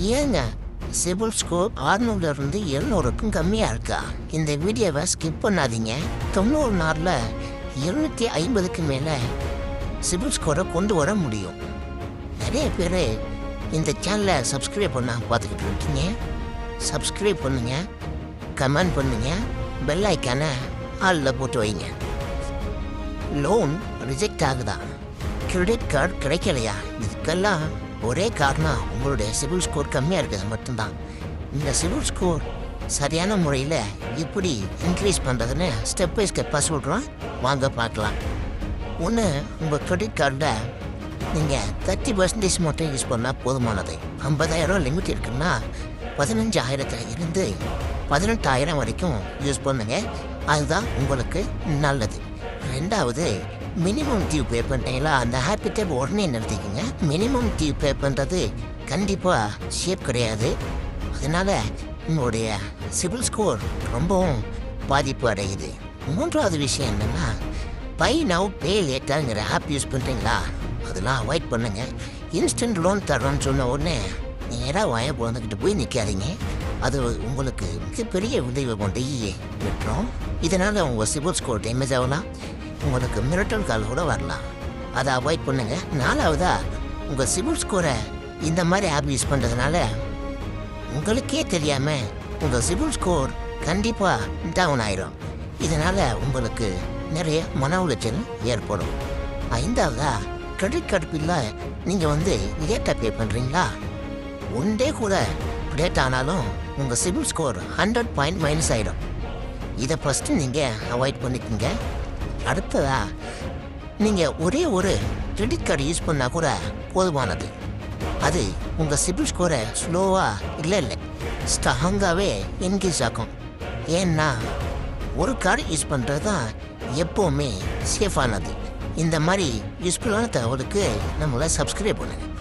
ஏங்க சிபில் ஸ்கோர் 600லேருந்து 700க்கும் கம்மியாக இருக்கா? இந்த வீடியோவை ஸ்கிப் பண்ணாதீங்க. 90 நாளில் 250க்கு மேலே சிபில் ஸ்கோரை கொண்டு வர முடியும். நிறைய பேர் இந்த சேனலை சப்ஸ்கிரைப் பண்ண பார்த்துக்கிட்டு இருக்கீங்க. சப்ஸ்கிரைப் பண்ணுங்க, கமெண்ட் பண்ணுங்க, பெல் ஐக்கானை ஆளில் போட்டு வைங்க. லோன் ரிஜெக்ட் ஆகுதா? கிரெடிட் கார்டு கிடைக்கலையா? இதுக்கெல்லாம் ஒரே காரணம் உங்களுடைய சிபில் ஸ்கோர் கம்மியாக இருக்கிறது மட்டும்தான். இந்த சிபில் ஸ்கோர் சரியான முறையில் எப்படி இன்க்ரீஸ் பண்ணுறதுன்னு ஸ்டெப் பை ஸ்டெப்பாக சொல்கிறோம், வாங்க பார்க்கலாம். ஒன்று, உங்கள் கிரெடிட் கார்டில் நீங்கள் 30% மட்டும் யூஸ் பண்ணால் போதுமானது. 50,000 லிமிட் இருக்குன்னா 15,000 இருந்து 18,000 வரைக்கும் யூஸ் பண்ணுங்க. அதுதான் உங்களுக்கு நல்லது. ரெண்டாவது, மினிமம் டியூ பே பண்ணுறீங்களா? அந்த ஹேபிட்டை உடனே நிறுத்திக்கங்க. மினிமம் டியூ பே பண்ணுறது கண்டிப்பாக சேஃப் கிடையாது. அதனால் உங்களுடைய சிபில் ஸ்கோர் ரொம்பவும் பாதிப்பு அடையுது. மூன்றாவது விஷயம் என்னென்னா, பை நவ் பே லேட்டாங்கிற ஆப் யூஸ் பண்ணுறீங்களா? அதெல்லாம் அவாய்ட் பண்ணுங்க. இன்ஸ்டன்ட் லோன் தரோன்னு சொன்ன உடனே நேராக வாய பிறந்துக்கிட்டு போய் நிற்காதீங்க. அது உங்களுக்கு மிகப்பெரிய விளைவை கொண்டு விட்டுரும். இதனால் உங்கள் சிபில் ஸ்கோர் டேமேஜ் ஆகலாம், உங்களுக்கு மிரட்டல் கால் கூட வரலாம். அதை அவாய்ட் பண்ணுங்க. நாலாவதா, உங்கள் சிபில் ஸ்கோரை இந்த மாதிரி ஆப் யூஸ் பண்ணுறதுனால உங்களுக்கே தெரியாமல் உங்கள் சிபில் ஸ்கோர் கண்டிப்பாக டவுன் ஆயிடும். இதனால் உங்களுக்கு நிறைய மன உளைச்சல் ஏற்படும். ஐந்தாவதா, கிரெடிட் கார்டு பில்லை நீங்கள் லேட்டாக பே பண்ணுறீங்களா? ஒன் டே கூட லேட் ஆனாலும் உங்கள் சிபில் ஸ்கோர் 100 பாயிண்ட் மைனஸ் ஆகிடும். இதை ஃபஸ்ட்டு நீங்கள் அவாய்ட் பண்ணிக்கோங்க. அடுத்ததா, நீங்கள் ஒரே ஒரு கிரெடிட் கார்டு யூஸ் பண்ணால் கூட போதுமானது. அது உங்கள் சிபில் ஸ்கோரை ஸ்லோவாக இல்லை ஸ்ட்ராங்காகவே இன்க்ரீஸ் ஆகும். ஏன்னா ஒரு கார்டு யூஸ் பண்ணுறது தான் எப்போவுமே சேஃபானது. இந்த மாதிரி யூஸ்ஃபுல்லான தகவலுக்கு நம்மளை சப்ஸ்கிரைப் பண்ணுங்கள்.